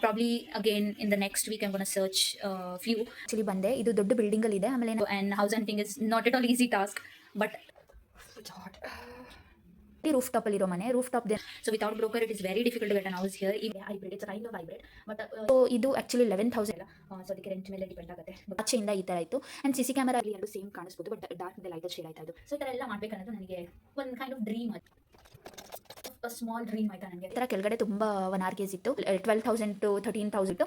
Probably again in the next week I ಗೋನ search few. Actually ಬಂದೆ, ಇದು ದೊಡ್ಡ building ಅಲ್ಲಿ ಇದೆ. ಆಮೇಲೆ and house hunting is not at all easy task, but roof top ಅಲ್ಲಿ ಇರೋ ಮನೆ, roof top so without broker it is very difficult to get an house here. Even hybrid, it's a kind of hybrid, but ಇದು actually 11,000 so ಅದಕ್ಕೆ rent ಮೇಲೆ depend ಆಗುತ್ತೆ. ಆಚೆಯಿಂದ ಈ ತರ ಆಯ್ತು. ಅಂಡ್ ಸಿಸಿ ಕ್ಯಾಮೆರಾ ಅಲ್ಲಿ ಎರಡು ಸೇಮ್ ಕಾಣಿಸ್ಬೋದು, ಬಟ್ ಡಾರ್ಕ್ ಮೇಲೆ ಲೈಟ್ ಶೇಡ್ ಆಯ್ತಾ ಇದು. ಸೊ ಈ ಥರ ಎಲ್ಲ ಮಾಡ್ಬೇಕನ್ನೋದು ನನಗೆ ಒಂದು kind of dream, small dream ಆಯ್ತಾ ನನಗೆ. ಈ ಥರ ಕೆಳಗಡೆ ತುಂಬ 1 RKs ಇತ್ತು, 12,000 to 13,000.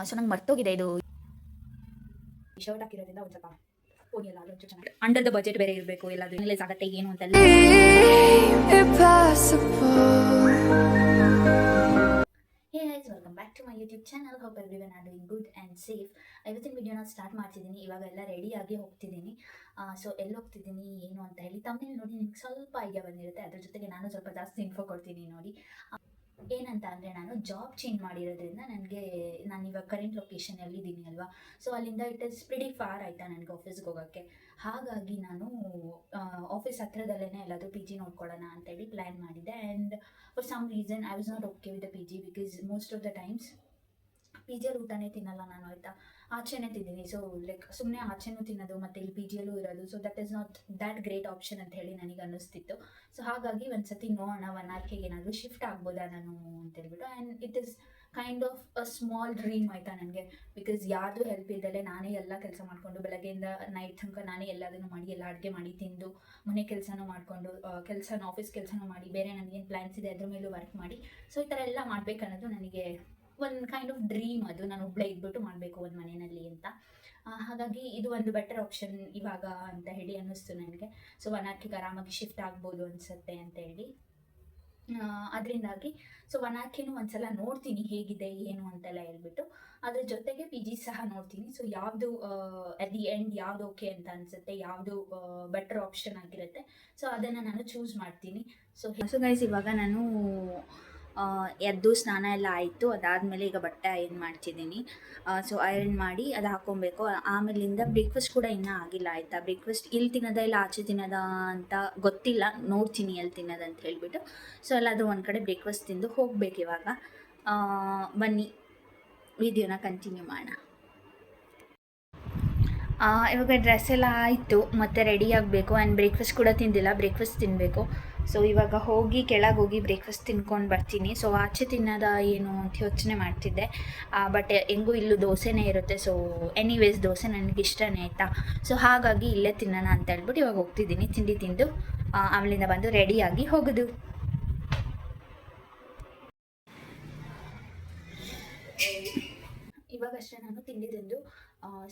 ಸೊ ನಂಗೆ ಮರ್ತೋಗಿದೆ ಇದು. ಶರ್ಟ್ ಹಾಕಿರೋದ್ರಿಂದ ಒಂದು ಸ್ವಲ್ಪ ಓದಿ ಎಲ್ಲ ಅದೊಂದು ಚೆನ್ನಾಗಿ ಅಂಡರ್ ದ ಬಜೆಟ್ ಬೇರೆ ಇರಬೇಕು, ಎಲ್ಲಾದ್ರೂ ರಿಲೀಸ್ ಆಗುತ್ತೆ ಏನು ಅಂತೆಲ್ಲ. Hey guys, welcome back to my YouTube channel. Hope everyone are doing good and safe. ಇವತ್ತಿನ ವಿಡಿಯೋನ ಸ್ಟಾರ್ಟ್ ಮಾಡ್ತಿದ್ದೀನಿ. ಇವಾಗ ಎಲ್ಲ ರೆಡಿ ಆಗಿ ಹೋಗ್ತಿದ್ದೀನಿ. ಸೊ ಎಲ್ಲಿ ಹೋಗ್ತಿದ್ದೀನಿ ಏನು ಅಂತ ಹೇಳಿ ತಮ್ಮನೇಲಿ ನೋಡಿ ನಿಮ್ಗೆ ಸ್ವಲ್ಪ ಐಡಿಯಾ ಬಂದಿರುತ್ತೆ. ಅದ್ರ ಜೊತೆಗೆ ನಾನು ಸ್ವಲ್ಪ ಜಾಸ್ತಿ ಇನ್ಫೋ ಕೊಡ್ತೀನಿ ನೋಡಿ. ಏನಂತ ಅಂದರೆ, ನಾನು ಜಾಬ್ ಚೇಂಜ್ ಮಾಡಿರೋದ್ರಿಂದ ನಾನು ಇವಾಗ ಕರೆಂಟ್ ಲೊಕೇಶನಲ್ಲಿ ಇದ್ದೀನಿ ಅಲ್ವಾ. ಸೊ ಅಲ್ಲಿಂದ ಇಟ್ ಇಸ್ ಪ್ರಿಟಿ ಫಾರ್ ಆಯಿತಾ ನನಗೆ ಆಫೀಸ್ಗೆ ಹೋಗೋಕ್ಕೆ. ಹಾಗಾಗಿ ನಾನು ಆಫೀಸ್ ಹತ್ರದಲ್ಲೇ ಎಲ್ಲಾದರೂ ಪಿ ಜಿ ನೋಡ್ಕೊಳ್ಳೋಣ ಅಂತೇಳಿ ಪ್ಲ್ಯಾನ್ ಮಾಡಿದ್ದೆ. And for some reason I was not okay with the P G, because most of the times P ಜಿಯಲ್ಲಿ ಊಟನೇ ತಿನ್ನಲ್ಲ ನಾನು, ಆಯಿತಾ. ಆಚೆನೇ ತಿಂತೀನಿ. ಸೊ ಲೈಕ್ ಸುಮ್ಮನೆ ಆಚೆನೂ ತಿನ್ನೋದು ಮತ್ತು ಇಲ್ಲಿ ಪಿ ಜಿಯಲ್ಲೂ ಇರೋದು, so that is not that great option ಅಂತ ಹೇಳಿ ನನಗೆ ಅನ್ನಿಸ್ತಿತ್ತು. ಸೊ ಹಾಗಾಗಿ ಒಂದು ಸತಿ ನೋಡೋಣ 1 RKಗೆ ಏನಾದರೂ ಶಿಫ್ಟ್ ಆಗ್ಬೋದಾ ನಾನು ಅಂತೇಳ್ಬಿಟ್ಟು. And it is kind of a small dream ಆಯಿತಾ ನನಗೆ. ಬಿಕಾಸ್ ಯಾರ್ದು ಹೆಲ್ಪ್ ಇಲ್ದಲೆ ನಾನೇ ಎಲ್ಲ ಕೆಲಸ ಮಾಡಿಕೊಂಡು ಬೆಳಗ್ಗೆಯಿಂದ ನೈಟ್ ತನಕ ನಾನೇ ಎಲ್ಲದನ್ನು ಮಾಡಿ, ಎಲ್ಲ ಅಡುಗೆ ಮಾಡಿ ತಿಂದು, ಮನೆ ಕೆಲಸನೂ ಮಾಡಿಕೊಂಡು, ಆಫೀಸ್ ಕೆಲಸನೂ ಮಾಡಿ, ಬೇರೆ ನನಗೇನು ಪ್ಲ್ಯಾನ್ಸ್ ಇದೆ ಅದ್ರ ಮೇಲೂ ವರ್ಕ್ ಮಾಡಿ. ಸೊ ಈ ಥರ ಎಲ್ಲ ಮಾಡಬೇಕನ್ನೋದು ನನಗೆ ಒಂದು ಕೈಂಡ್ ಆಫ್ ಡ್ರೀಮ್. ಅದು ನಾನು ಒಬ್ಬಳೇ ಇದ್ಬಿಟ್ಟು ಮಾಡಬೇಕು ಒಂದು ಮನೆಯಲ್ಲಿ ಅಂತ. ಹಾಗಾಗಿ ಇದು ಒಂದು ಬೆಟರ್ ಆಪ್ಷನ್ ಇವಾಗ ಅಂತ ಹೇಳಿ ಅನ್ನಿಸ್ತು ನನಗೆ. ಸೊ 1 RKಗೆ ಆರಾಮಾಗಿ ಶಿಫ್ಟ್ ಆಗ್ಬೋದು ಅನಿಸುತ್ತೆ ಅಂತ ಹೇಳಿ. ಅದರಿಂದಾಗಿ ಸೊ 1 RKನೂ ಒಂದ್ಸಲ ನೋಡ್ತೀನಿ ಹೇಗಿದೆ ಏನು ಅಂತೆಲ್ಲ ಹೇಳ್ಬಿಟ್ಟು. ಅದ್ರ ಜೊತೆಗೆ ಪಿ ಜಿ ಸಹ ನೋಡ್ತೀನಿ. ಸೊ ಯಾವುದು ಅಟ್ ದಿ ಎಂಡ್ ಯಾವುದು ಓಕೆ ಅಂತ ಅನಿಸುತ್ತೆ, ಯಾವುದು ಬೆಟರ್ ಆಪ್ಷನ್ ಆಗಿರುತ್ತೆ, ಸೊ ಅದನ್ನು ನಾನು ಚೂಸ್ ಮಾಡ್ತೀನಿ. ಸೊ ಗೈಸ್, ಇವಾಗ ನಾನು ಎದ್ದು ಸ್ನಾನ ಎಲ್ಲ ಆಯಿತು. ಅದಾದಮೇಲೆ ಈಗ ಬಟ್ಟೆ ಐರನ್ ಮಾಡ್ತಿದ್ದೀನಿ. ಸೊ ಐರನ್ ಮಾಡಿ ಅದು ಹಾಕ್ಕೊಬೇಕು. ಆಮೇಲಿಂದ ಬ್ರೇಕ್ಫಾಸ್ಟ್ ಕೂಡ ಇನ್ನೂ ಆಗಿಲ್ಲ, ಆಯಿತಾ. ಬ್ರೇಕ್ಫಾಸ್ಟ್ ಇಲ್ಲಿ ತಿನ್ನೋದ ಇಲ್ಲ ಆಚೆ ತಿನ್ನೋದ ಅಂತ ಗೊತ್ತಿಲ್ಲ, ನೋಡ್ತೀನಿ ಎಲ್ಲಿ ತಿನ್ನೋದಂತ ಹೇಳಿಬಿಟ್ಟು. ಸೊ ಎಲ್ಲಾದರೂ ಒಂದು ಕಡೆ ಬ್ರೇಕ್ಫಾಸ್ಟ್ ತಿಂದು ಹೋಗ್ಬೇಕು ಇವಾಗ. ಬನ್ನಿ ವಿಡಿಯೋನ ಕಂಟಿನ್ಯೂ ಮಾಡೋಣ. ಇವಾಗ ಡ್ರೆಸ್ ಎಲ್ಲ ಆಯಿತು, ಮತ್ತು ರೆಡಿ ಆಗಬೇಕು. ಆ್ಯಂಡ್ ಬ್ರೇಕ್ಫಾಸ್ಟ್ ಕೂಡ ತಿಂದಿಲ್ಲ, ಬ್ರೇಕ್ಫಾಸ್ಟ್ ತಿನ್ನಬೇಕು. ಸೊ ಇವಾಗ ಹೋಗಿ ಕೆಳಗೆ ಹೋಗಿ ಬ್ರೇಕ್ಫಾಸ್ಟ್ ತಿನ್ಕೊಂಡು ಬರ್ತೀನಿ. ಸೊ ಆಚೆ ತಿನ್ನೋದ ಏನು ಅಂತ ಯೋಚನೆ ಮಾಡ್ತಿದ್ದೆ, ಬಟ್ ಹೆಂಗೂ ಇಲ್ಲೂ ದೋಸೆನೇ ಇರುತ್ತೆ. ಸೊ ಎನಿವೇಸ್ ದೋಸೆ ನನಗೆ ಇಷ್ಟನೇ, ಆಯಿತಾ. ಸೊ ಹಾಗಾಗಿ ಇಲ್ಲೇ ತಿನ್ನೋಣ ಅಂತ ಹೇಳ್ಬಿಟ್ಟು ಇವಾಗ ಹೋಗ್ತಿದ್ದೀನಿ. ತಿಂಡಿ ತಿಂದು ಆಮೇಲಿಂದ ಬಂದು ರೆಡಿಯಾಗಿ ಹೋಗೋದು. ಇವಾಗಷ್ಟೇ ನಾನು ತಿಂಡಿ ತಿಂದು,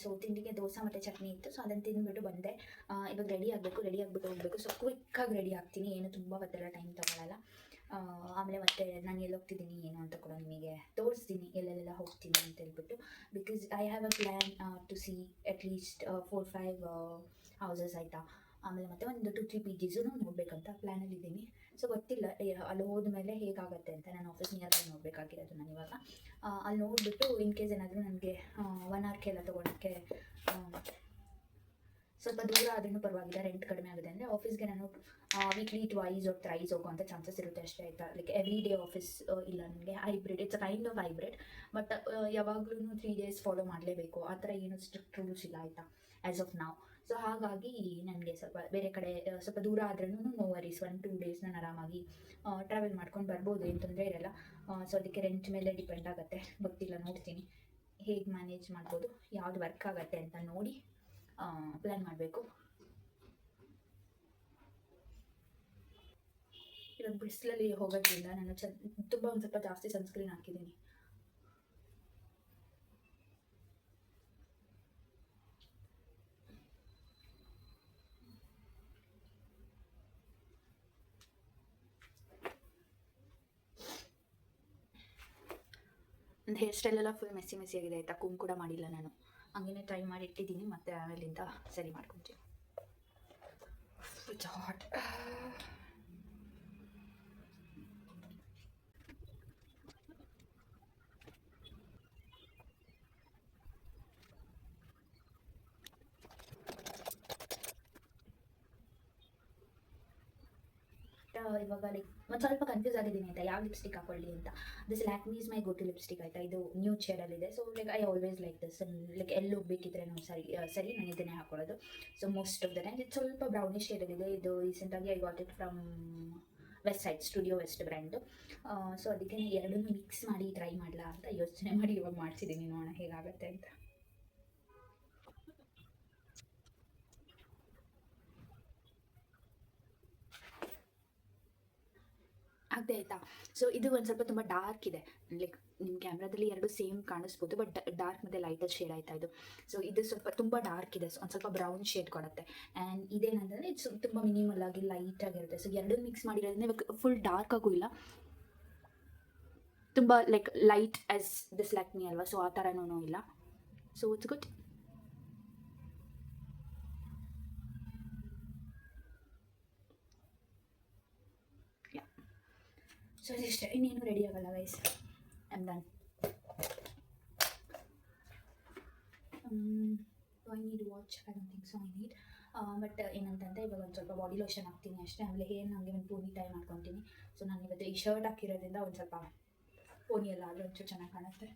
ಸೊ ತಿಂಡಿಗೆ ದೋಸೆ ಮತ್ತು ಚಟ್ನಿ ಇತ್ತು. ಸೊ ಅದನ್ನು ತಿಂದುಬಿಟ್ಟು ಬಂದೆ. ಇವಾಗ ರೆಡಿ ಆಗಿಬಿಟ್ಟು ಹೋಗಬೇಕು. ಸೊ ಕ್ವಿಕ್ಕಾಗಿ ರೆಡಿ ಆಗ್ತೀನಿ, ಏನು ತುಂಬ ಹೊತ್ತೆಲ್ಲ ಟೈಮ್ ತೊಗೊಳ್ಳಲ್ಲ. ಆಮೇಲೆ ಮತ್ತೆ ನಾನು ಎಲ್ಲಿ ಹೋಗ್ತಿದ್ದೀನಿ ಏನು ಅಂತ ಕೂಡ ನಿಮಗೆ ತೋರಿಸ್ತೀನಿ, ಎಲ್ಲೆಲ್ಲ ಹೋಗ್ತೀನಿ ಅಂತ ಹೇಳ್ಬಿಟ್ಟು. Because I have a plan to see at least 4-5 houses, ಆಯಿತಾ. ಆಮೇಲೆ ಮತ್ತೆ ಒಂದು 2-3 ಪಿ ಜಿಸೂ ನೋಡಬೇಕಂತ ಪ್ಲ್ಯಾನಲ್ಲಿದ್ದೀನಿ. ಸೊ ಗೊತ್ತಿಲ್ಲ ಅಲ್ಲಿ ಹೋದ್ಮೇಲೆ ಹೇಗಾಗುತ್ತೆ ಅಂತ. ನಾನು ಆಫೀಸ್ ನಿಯರ್ ಬೈ ನೋಡಬೇಕಾಗಿರೋದು ನಾನು ಇವಾಗ. ಅಲ್ಲಿ ನೋಡಿಬಿಟ್ಟು ಇನ್ ಕೇಸ್ ಏನಾದರೂ ನನಗೆ 1 RK ಎಲ್ಲ ತೊಗೊಳಕ್ಕೆ ಸ್ವಲ್ಪ ದೂರ ಆದ್ರೂ ಪರವಾಗಿಲ್ಲ, ರೆಂಟ್ ಕಡಿಮೆ ಆಗಿದೆ ಅಂದರೆ ಆಫೀಸ್ಗೆ ನಾನು ವೀಕ್ಲಿ 2 or thrice ಹೋಗುವಂಥ ಚಾನ್ಸಸ್ ಇರುತ್ತೆ ಅಷ್ಟೇ, ಆಯಿತಾ. ಲೈಕ್ ಎವ್ರಿ ಡೇ ಆಫೀಸ್ ಇಲ್ಲ ನನಗೆ. Hybrid, it's a kind of hybrid, but ಯಾವಾಗಲೂ 3 days ಫಾಲೋ ಮಾಡಲೇಬೇಕು, ಆ ಥರ ಏನು ಸ್ಟ್ರಿಕ್ಟ್ ರೂಲ್ಸ್ ಇಲ್ಲ, ಆಯಿತಾ, ಆ್ಯಸ್ ಆಫ್ ನಾವು. ಸೊ ಹಾಗಾಗಿ ನನಗೆ ಸ್ವಲ್ಪ ಬೇರೆ ಕಡೆ ಸ್ವಲ್ಪ ದೂರ ಆದ್ರೂ ನೋ ವರೀಸ್, 1-2 days ನಾನು ಆರಾಮಾಗಿ ಟ್ರಾವೆಲ್ ಮಾಡ್ಕೊಂಡು ಬರ್ಬೋದು, ಏನು ತೊಂದರೆ ಇರಲ್ಲ. ಸೊ ಅದಕ್ಕೆ ರೆಂಟ್ ಮೇಲೆ ಡಿಪೆಂಡ್ ಆಗುತ್ತೆ, ಗೊತ್ತಿಲ್ಲ, ನೋಡ್ತೀನಿ ಹೇಗೆ ಮ್ಯಾನೇಜ್ ಮಾಡ್ಬೋದು, ಯಾವುದು ವರ್ಕ್ ಆಗುತ್ತೆ ಅಂತ ನೋಡಿ ಪ್ಲ್ಯಾನ್ ಮಾಡಬೇಕು. ಇವಾಗ ಬಿಸಿಲಲ್ಲಿ ಹೋಗೋದ್ರಿಂದ ನಾನು ತುಂಬ ಒಂದು ಸ್ವಲ್ಪ ಜಾಸ್ತಿ ಸನ್ಸ್ಕ್ರೀನ್ ಹಾಕಿದ್ದೀನಿ. ನನ್ನ ಹೇರ್ ಸ್ಟೈಲೆಲ್ಲ ಫುಲ್ ಮೆಸ್ಸಿ ಆಗಿದೆ, ಆಯಿತಾ. ಕೂಮ್ ಕೂಡ ಮಾಡಿಲ್ಲ ನಾನು, ಹಂಗೇ ಟ್ರೈ ಮಾಡಿ ಇಟ್ಟಿದ್ದೀನಿ, ಮತ್ತು ಆಮೇಲಿಂದ ಸರಿ ಮಾಡ್ಕೊತೀನಿ. ಇವಾಗ ಲೈಕ್ ಒಂದು ಸ್ವಲ್ಪ ಕನ್ಫ್ಯೂಸ್ ಆಗಿದ್ದೀನಿ ಆಯಿತಾ, ಯಾವ ಲಿಪ್ಸ್ಟಿಕ್ ಹಾಕೊಳ್ಳಿ ಅಂತ. This Lakme is my go to lipstick ಆಯಿತಾ. ಇದು ನ್ಯೂ ಶೇಡಲ್ಲಿದೆ. So like I always like this. Like ಎಲ್ಲಿ ಹೋಗ್ಬೇಕಿದ್ರೆ ಸರಿ ನಾನು ಇದನ್ನೇ ಹಾಕೊಳ್ಳೋದು. So most of the time ಇದು ಸ್ವಲ್ಪ ಬ್ರೌನಿಶ್ ಶೇಡಲ್ಲಿದೆ. ಇದು ರೀಸೆಂಟಾಗಿ I got it from Westside, Studio West brand. So ಅದಕ್ಕೆ ಎರಡನ್ನೂ ಮಿಕ್ಸ್ ಮಾಡಿ ಟ್ರೈ ಮಾಡಲಾ ಅಂತ ಯೋಚನೆ ಮಾಡಿ ಇವಾಗ ಮಾಡ್ತಿದ್ದೀನಿ, ನೋಡೋಣ ಹೇಗಾಗುತ್ತೆ ಅಂತ. ಆಗದೆ ಆಯಿತಾ. ಸೊ ಇದು ಒಂದು ಸ್ವಲ್ಪ ತುಂಬ ಡಾರ್ಕ್ ಇದೆ. ಲೈಕ್ ನಿಮ್ಮ ಕ್ಯಾಮ್ರಾದಲ್ಲಿ ಎರಡು ಸೇಮ್ ಕಾಣಿಸ್ಬೋದು, ಬಟ್ ಡಾರ್ಕ್ ಮತ್ತು ಲೈಟಲ್ಲಿ ಶೇಡ್ ಆಯಿತಾ ಇದು. ಸೊ ಇದು ಸ್ವಲ್ಪ ತುಂಬ ಡಾರ್ಕ್ ಇದೆ. ಸೊ ಒಂದು ಸ್ವಲ್ಪ ಬ್ರೌನ್ ಶೇಡ್ ಕೊಡುತ್ತೆ. ಆ್ಯಂಡ್ ಇದೇನಂತಂದರೆ ಇದು ತುಂಬ ಮಿನಿಮಲ್ ಆಗಿ ಲೈಟ್ ಆಗಿರುತ್ತೆ. ಸೊ ಎರಡೂ ಮಿಕ್ಸ್ ಮಾಡಿರೋದ್ರಿಂದ ಇವಾಗ ಫುಲ್ ಡಾರ್ಕ್ ಆಗೂ ಇಲ್ಲ, ತುಂಬ like light as this Lakme ಅಲ್ವಾ. ಸೊ ಆ ಥರನೂ ಇಲ್ಲ. So it's good. ಸೊ ಇಷ್ಟೇ, ಇನ್ನೇನು ರೆಡಿ ಆಗಲ್ಲ guys. I am done. I need watch, I don't think so I need. But ಏನಂತಂದರೆ ಇವಾಗ ಒಂದು ಸ್ವಲ್ಪ ಬಾಡಿ ಲೋಷನ್ ಹಾಕ್ತೀನಿ ಅಷ್ಟೇ. ಆಮೇಲೆ ಹೇರ್ ನನಗೆ ಒಂದು ಪೋನಿ ಟೈ ಮಾಡ್ಕೊತೀನಿ. ಸೊ ನಾನು ಇವತ್ತು ಈ ಶರ್ಟ್ ಹಾಕಿರೋದ್ರಿಂದ ಒಂದು ಸ್ವಲ್ಪ ಪೋನಿ ಎಲ್ಲ ಆದರೆ ಒಂಚೂರು ಚೆನ್ನಾಗಿ ಕಾಣುತ್ತೆ.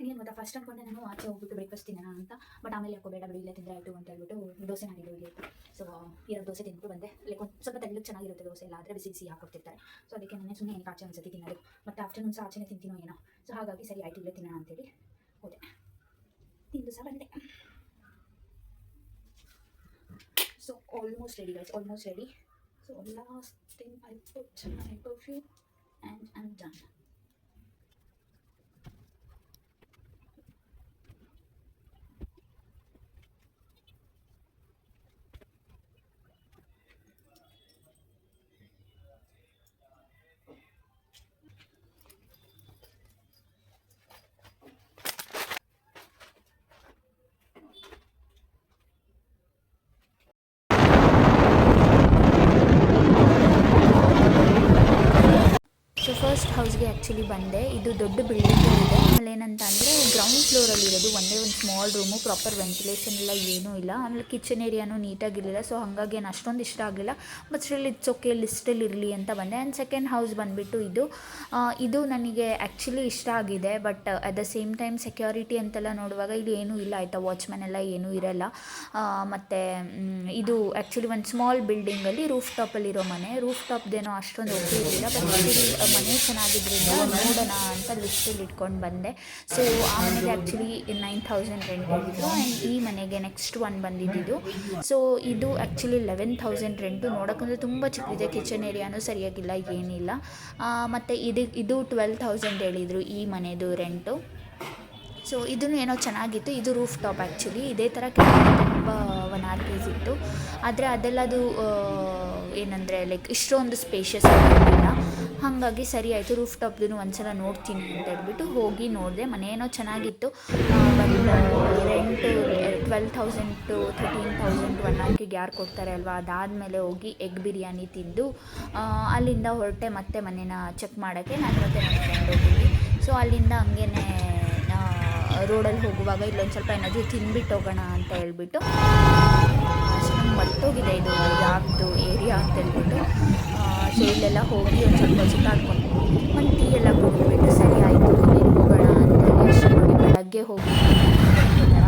ಇನ್ನೇನು ಗೊತ್ತಾ, ಫಸ್ಟ್ ಅಂದ್ಕೊಂಡೆ ನಾನು ಆಚೆ ಹೋಗ್ಬಿಟ್ಟು ಬ್ರೇಕ್ಫಾಸ್ಟ್ ತಿನ್ನೋಣ ಅಂತ. ಬಟ್ ಆಮೇಲೆ ಯಾಕೋ ಬೇಡ ಬಿಡು, ಇಲ್ಲೇ ತಿಂದರೆ ಆಯಿತು ಅಂತ ಹೇಳ್ಬಿಟ್ಟು ದೋಸೆ ಮಾಡಿದ್ದು ಇಲ್ಲಿ. ಸೊ 2 ದೋಸೆ ತಿಂದ್ಬಿಟ್ಟು ಬಂದೆ. ಲೈಕ್ ಒಂದು ಸ್ವಲ್ಪ ತೆಳ್ಳಗೆ ಚೆನ್ನಾಗಿರುತ್ತೆ ದೋಸೆ ಎಲ್ಲ, ಆದರೆ ಬಿಸಿ ಬಿಸಿ ಹಾಕೊಡ್ತಿರ್ತಾರೆ. ಸೊ ಅದಕ್ಕೆ ನಾನು ಸುಮ್ಮನೆ ಏನಕ್ಕೆ ಆಚೆ ಒಂದ್ಸತಿ ತಿನ್ನೋದು, ಮತ್ತು ಆಫ್ಟರ್ನೂನ್ ಸಹ ಆಚೆನೇ ತಿಂತೀನೋ ಏನೋ. ಸೊ ಹಾಗಾಗಿ ಸರಿ ಆಯಿತು ಇಲ್ಲೇ ತಿನ್ನೋಣ ಅಂತೇಳಿ ಹೋದೆ, ತಿಂದು ಸಹ ಬಂದೆ. So almost ready guys, almost ready. So last thing I put my perfume and I am done. So first ಹೌಸ್ಗೆ ಆ್ಯಕ್ಚುಲಿ ಬಂದೆ. ಇದು ದೊಡ್ಡ ಬಿಲ್ಡಿಂಗ್ ಇದೆ. ಆಮೇಲೆ ಏನಂತ ಅಂದರೆ ಗ್ರೌಂಡ್ ಫ್ಲೋರಲ್ಲಿರೋದು ಒಂದೇ ಒಂದು ಸ್ಮಾಲ್ ರೂಮು, ಪ್ರಾಪರ್ ವೆಂಟಿಲೇಷನ್ ಎಲ್ಲ ಏನೂ ಇಲ್ಲ. ಆಮೇಲೆ ಕಿಚನ್ ಏರಿಯಾನು ನೀಟಾಗಿರಲಿಲ್ಲ. ಸೊ ಹಾಗಾಗಿ ಏನು ಅಷ್ಟೊಂದು ಇಷ್ಟ ಆಗಲಿಲ್ಲ. ಬಟ್ ಸ್ಟಿಲ್ ಇಟ್ಸ್ ಓಕೆ, ಲಿಸ್ಟಲ್ಲಿ ಇರಲಿ ಅಂತ ಬಂದೆ. ಆ್ಯಂಡ್ ಸೆಕೆಂಡ್ ಹೌಸ್ ಬಂದುಬಿಟ್ಟು ಇದು ನನಗೆ ಆ್ಯಕ್ಚುಲಿ ಇಷ್ಟ ಆಗಿದೆ. But at the same time security ಅಂತೆಲ್ಲ ನೋಡುವಾಗ ಇಲ್ಲಿ ಏನೂ ಇಲ್ಲ ಆಯಿತಾ, ವಾಚ್ಮ್ಯಾನ್ ಎಲ್ಲ ಏನೂ ಇರಲ್ಲ. ಮತ್ತು ಇದು ಆ್ಯಕ್ಚುಲಿ ಒಂದು ಸ್ಮಾಲ್ ಬಿಲ್ಡಿಂಗಲ್ಲಿ ರೂಫ್ ಟಾಪಲ್ಲಿರೋ ಮನೆ. ರೂಫ್ ಟಾಪ್ದೇನೋ ಅಷ್ಟೊಂದು ಓಕೆ ಇರಲಿಲ್ಲ. ಬಟ್ ಮನೆ ಚೆನ್ನಾಗಿದ್ದರಿಂದ ನೋಡೋಣ ಅಂತ ಲಿಸ್ಟಲ್ಲಿ ಇಟ್ಕೊಂಡು ಬಂದೆ. ಸೊ ಆ ಮನೆಗೆ ಆ್ಯಕ್ಚುಲಿ 9,000 ರೆಂಟ್ ಆಗಿತ್ತು. ಆ್ಯಂಡ್ ಈ ಮನೆಗೆ ನೆಕ್ಸ್ಟ್ ಒನ್ ಬಂದಿದ್ದು. ಸೊ ಇದು ಆ್ಯಕ್ಚುಲಿ 11,000 ರೆಂಟು. ನೋಡೋಕ್ಕಂದ್ರೆ ತುಂಬ ಚಿಕ್ಕಿದೆ, ಕಿಚನ್ ಏರಿಯಾನು ಸರಿಯಾಗಿಲ್ಲ, ಏನಿಲ್ಲ. ಮತ್ತು ಇದು 12,000 ಹೇಳಿದರು ಈ ಮನೆದು ರೆಂಟು. ಸೊ ಇದೂ ಏನೋ ಚೆನ್ನಾಗಿತ್ತು. ಇದು ರೂಫ್ ಟಾಪ್ ಆ್ಯಕ್ಚುಲಿ. ಇದೇ ಥರ ಕೆಳಗಡೆ ತುಂಬ 1 RKs ಇತ್ತು. ಆದರೆ ಅದೆಲ್ಲದು ಏನಂದರೆ ಲೈಕ್ ಇಷ್ಟೊಂದು ಸ್ಪೇಷಿಯಸ್ ಆಗಿರಲಿಲ್ಲ. ಹಾಗಾಗಿ ಸರಿ ಆಯಿತು, ರೂಫ್ ಟಾಪ್ದು ಒಂದ್ಸಲ ನೋಡ್ತೀನಿ ಅಂತ ಹೇಳ್ಬಿಟ್ಟು ಹೋಗಿ ನೋಡಿದೆ. ಮನೆ ಏನೋ ಚೆನ್ನಾಗಿತ್ತು. ಬಟ್ ರೆಂಟು 12,000 to 13,000 1 RKಗೆ ಯಾರು ಕೊಡ್ತಾರೆ ಅಲ್ವಾ. ಅದಾದಮೇಲೆ ಹೋಗಿ ಎಗ್ ಬಿರಿಯಾನಿ ತಿಂದು ಅಲ್ಲಿಂದ ಹೊರಟೆ ಮತ್ತೆ ಮನೇನ ಚೆಕ್ ಮಾಡೋಕ್ಕೆ. ನಾನು ಮತ್ತೆ ನನ್ನ ಫ್ರೆಂಡ್ ಹೋಗಿದ್ವಿ. ಸೊ ಅಲ್ಲಿಂದ ಹಂಗೇ ರೋಡಲ್ಲಿ ಹೋಗುವಾಗ ಇಲ್ಲೊಂದು ಸ್ವಲ್ಪ ಏನಾದರೂ ತಿಂದ್ಬಿಟ್ಟು ಹೋಗೋಣ ಅಂತ ಹೇಳ್ಬಿಟ್ಟು. ಸೊ ನಂಗೆ ಮರ್ತೋಗಿದೆ ಇದು ಯಾವ್ದು ಏರಿಯಾ ಅಂತ ಹೇಳ್ಬಿಟ್ಟು. ಸೊ ಇಲ್ಲೆಲ್ಲ ಹೋಗಿ ಒಂದು ಸ್ವಲ್ಪ ಸುತ್ತಾಡ್ಕೊಂಡು ಒಂದು ಟೀ ಎಲ್ಲ ಕುಡಿದ್ಬಿಟ್ಟು ಸರಿ ಆಯಿತು ಇನ್ನೇನು ಹೋಗೋಣ ಅಂತೇಳಿ ಅಷ್ಟು ನೋಡಿ ಬೆಳಗ್ಗೆ ಹೋಗಿ ಥರ.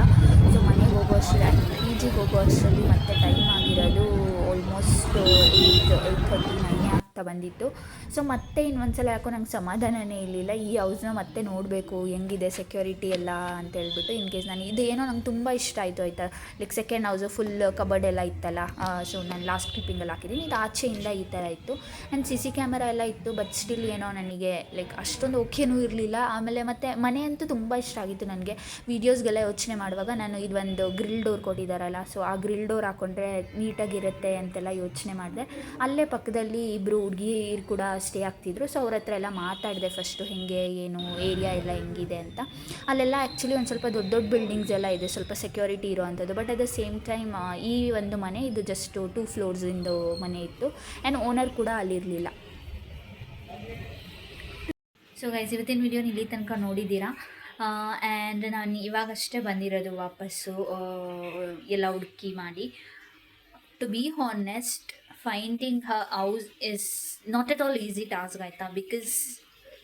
ಸೊ ಮನೆಗೆ ಹೋಗೋ ಅಷ್ಟರಲ್ಲಿ PGಗೆ ಹೋಗೋ ಅಷ್ಟರಲ್ಲಿ ಮತ್ತೆ ಟೈಮ್ ಆಗಿರೋದು ಆಲ್ಮೋಸ್ಟ್ 8:30 9 ಆಗ್ತಾ ಬಂದಿತ್ತು. ಸೊ ಮತ್ತೆ ಇನ್ನೊಂದ್ಸಲ ಯಾಕೋ ನಂಗೆ ಸಮಾಧಾನನೇ ಇರಲಿಲ್ಲ. ಈ ಹೌಸ್ನ ಮತ್ತೆ ನೋಡಬೇಕು ಹೆಂಗಿದೆ ಸೆಕ್ಯೂರಿಟಿ ಎಲ್ಲ ಅಂತ ಹೇಳ್ಬಿಟ್ಟು. ಇನ್ ಕೇಸ್ ನಾನು ಇದು ಏನೋ ನಂಗೆ ತುಂಬ ಇಷ್ಟ ಆಯಿತು ಆಯಿತಾ. Like second house full cupboard ಎಲ್ಲ ಇತ್ತಲ್ಲ. ಸೊ ನಾನು ಲಾಸ್ಟ್ ಕ್ಲಿಪ್ಪಿಂಗಲ್ಲಿ ಹಾಕಿದ್ದೀನಿ. ಇದು ಆಚೆಯಿಂದ ಈ ಥರ ಇತ್ತು. ಆ್ಯಂಡ್ CC ಕ್ಯಾಮರಾ ಎಲ್ಲ ಇತ್ತು. ಬಟ್ ಸ್ಟಿಲ್ ಏನೋ ನನಗೆ ಲೈಕ್ ಅಷ್ಟೊಂದು ಓಕೆನೂ ಇರಲಿಲ್ಲ. ಆಮೇಲೆ ಮತ್ತು ಮನೆ ಅಂತೂ ತುಂಬ ಇಷ್ಟ ಆಗಿತ್ತು ನನಗೆ. ವೀಡಿಯೋಸ್ಗೆಲ್ಲ ಯೋಚನೆ ಮಾಡುವಾಗ ನಾನು ಇದೊಂದು ಗ್ರಿಲ್ ಡೋರ್ ಕೊಟ್ಟಿದ್ದಾರಲ್ಲ, ಸೊ ಆ ಗ್ರಿಲ್ ಡೋರ್ ಹಾಕ್ಕೊಂಡ್ರೆ ನೀಟಾಗಿರುತ್ತೆ ಅಂತೆಲ್ಲ ಯೋಚನೆ ಮಾಡಿದೆ. ಅಲ್ಲೇ ಪಕ್ಕದಲ್ಲಿ ಇಬ್ಬರು ಹುಡುಗಿರು ಕೂಡ ಸ್ಟೇ ಆಗ್ತಿದ್ರು. ಸೊ ಅವ್ರ ಹತ್ರ ಎಲ್ಲ ಮಾತಾಡಿದೆ ಫಸ್ಟು ಹೇಗೆ ಏನು ಏರಿಯಾ ಎಲ್ಲ ಹೆಂಗಿದೆ ಅಂತ. ಅಲ್ಲೆಲ್ಲ ಆ್ಯಕ್ಚುಲಿ ಒಂದು ಸ್ವಲ್ಪ ದೊಡ್ಡ ದೊಡ್ಡ ಬಿಲ್ಡಿಂಗ್ಸ್ ಎಲ್ಲ ಇದೆ, ಸ್ವಲ್ಪ ಸೆಕ್ಯೂರಿಟಿ ಇರೋವಂಥದ್ದು. But at the same time ಈ ಒಂದು ಮನೆ ಇದು ಜಸ್ಟ್ 2 ಫ್ಲೋರ್ಸಿಂದು ಮನೆ ಇತ್ತು. ಆ್ಯಂಡ್ ಓನರ್ ಕೂಡ ಅಲ್ಲಿರಲಿಲ್ಲ. ಸೊ ಗೈಸ್, ಇವತ್ತಿನ ವಿಡಿಯೋನ ಇಲ್ಲಿ ತನಕ ನೋಡಿದ್ದೀರಾ. ಆ್ಯಂಡ್ ನಾನು ಇವಾಗಷ್ಟೇ ಬಂದಿರೋದು ವಾಪಸ್ಸು ಎಲ್ಲ ಹುಡುಕಿ ಮಾಡಿ. To be honest, finding her house is not at all easy task, Gaita, because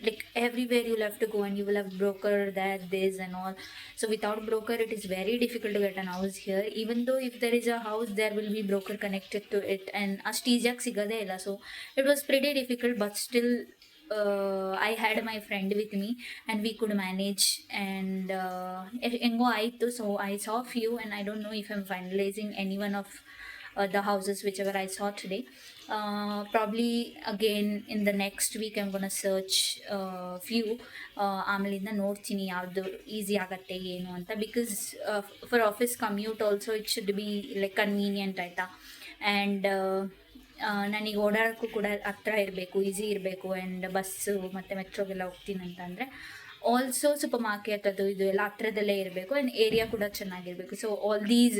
like everywhere you'll have to go and you will have broker there, this and all. So without broker, it is very difficult to get an house here. Even though if there is a house, there will be broker connected to it, and ಅಷ್ಟು ಈಸಿಯಾಗಿ ಸಿಗೋದೇ ಇಲ್ಲ. So it was pretty difficult, but still I had my friend with me and we could manage, and ಹೆಂಗೋ ಆಯಿತು. So I saw few, and I don't know if I'm finalizing any one of the houses whichever I saw today. Probably again in the next week I'm gonna search few. ಆಮೇಲಿಂದ ನೋಡ್ತೀನಿ ಯಾವುದು easy ಆಗತ್ತೆ ಏನು ಅಂತ, because for office commute also it should be like convenient ಆಯಿತಾ. And ನನಗೆ ಓಡಾಡೋಕ್ಕೂ ಕೂಡ ಹತ್ರ ಇರಬೇಕು, ಈಸಿ ಇರಬೇಕು. ಆ್ಯಂಡ್ ಬಸ್ಸು ಮತ್ತು ಮೆಟ್ರೋಗೆಲ್ಲ ಹೋಗ್ತೀನಿ ಅಂತಂದರೆ ಆಲ್ಸೋ ಸೂಪರ್ ಮಾರ್ಕೆಟ್ ಅದು ಇದು ಎಲ್ಲ ಹತ್ರದಲ್ಲೇ ಇರಬೇಕು, ಆ್ಯಂಡ್ ಏರಿಯಾ ಕೂಡ ಚೆನ್ನಾಗಿರಬೇಕು. ಸೊ ಆಲ್ ದೀಸ್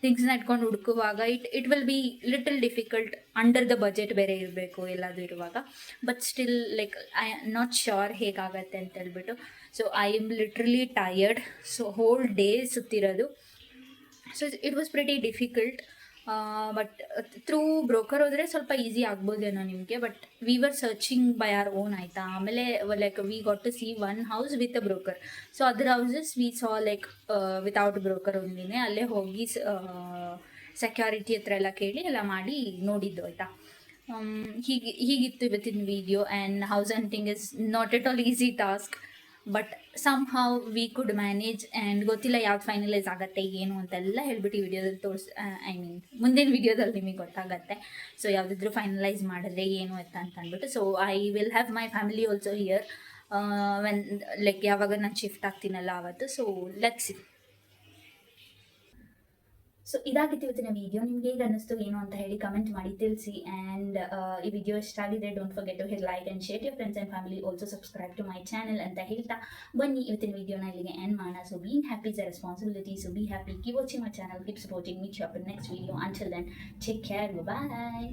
ಥಿಂಗ್ಸ್ನ ಇಟ್ಕೊಂಡು ಹುಡುಕುವಾಗ it will be little difficult. Under the budget ಬೇರೆ ಇರಬೇಕು ಎಲ್ಲದು ಇರುವಾಗ. But still like I am not sure ಹೇಗಾಗತ್ತೆ ಅಂತ ಹೇಳ್ಬಿಟ್ಟು. So I am literally tired. So whole day ಸುತ್ತಿರೋದು. So it was pretty difficult. But through broker ಹೋದರೆ ಸ್ವಲ್ಪ ಈಸಿ ಆಗ್ಬೋದೇನೋ ನಿಮಗೆ. But we were searching by our own ಆಯಿತಾ. ಆಮೇಲೆ like we got to see one house with a broker. So other houses we saw like without broker ಒಂದಿನೇ ಅಲ್ಲೇ ಹೋಗಿ security ಹತ್ರ ಎಲ್ಲ ಕೇಳಿ ಎಲ್ಲ ಮಾಡಿ ನೋಡಿದ್ದು ಆಯಿತಾ. ಹೀಗಿತ್ತು ಇವತ್ತಿನ video. And house hunting is not at all easy task, but somehow we could manage. And ಗೊತ್ತಿಲ್ಲ ಯಾವ್ದು ಫೈನಲೈಸ್ ಆಗುತ್ತೆ ಏನು ಅಂತೆಲ್ಲ ಹೇಳ್ಬಿಟ್ಟು ವಿಡಿಯೋದಲ್ಲಿ ಐ ಮೀನ್ ಮುಂದಿನ ವಿಡಿಯೋದಲ್ಲಿ ನಿಮಗೆ ಗೊತ್ತಾಗತ್ತೆ. ಸೊ ಯಾವುದಾದ್ರೂ ಫೈನಲೈಸ್ ಮಾಡಿದ್ರೆ ಏನು ಅಂತ ಅಂದ್ಬಿಟ್ಟು. So I will have my family also here when like ಯಾವಾಗ ನಾನು ಶಿಫ್ಟ್ ಆಗ್ತೀನಲ್ಲ ಆವತ್ತು. So let's see. ಸೊ ಇದಾಗಿತ್ತು ಇವತ್ತಿನ ವಿಡಿಯೋ. ನಿಮ್ಗೆ ಹೇಗೆ ಅನ್ನಿಸ್ತು ಏನು ಅಂತ ಹೇಳಿ ಕಮೆಂಟ್ ಮಾಡಿ ತಿಳಿಸಿ. ಆ್ಯಂಡ್ ಈ ವಿಡಿಯೋ ಇಷ್ಟ ಆಗಿದ್ರೆ don't forget to hit like and share your friends and family. Also subscribe to my channel ಅಂತ ಹೇಳ್ತಾ ಬನ್ನಿ ಇವತ್ತಿನ ವಿಡಿಯೋನ ಇಲ್ಲಿಗೆ ಎಂಡ್ ಮಾಡೋಣ. So being happy is a responsibility. So be happy, keep watching my channel, keep supporting me. Shop in next video. Until then take care, bye.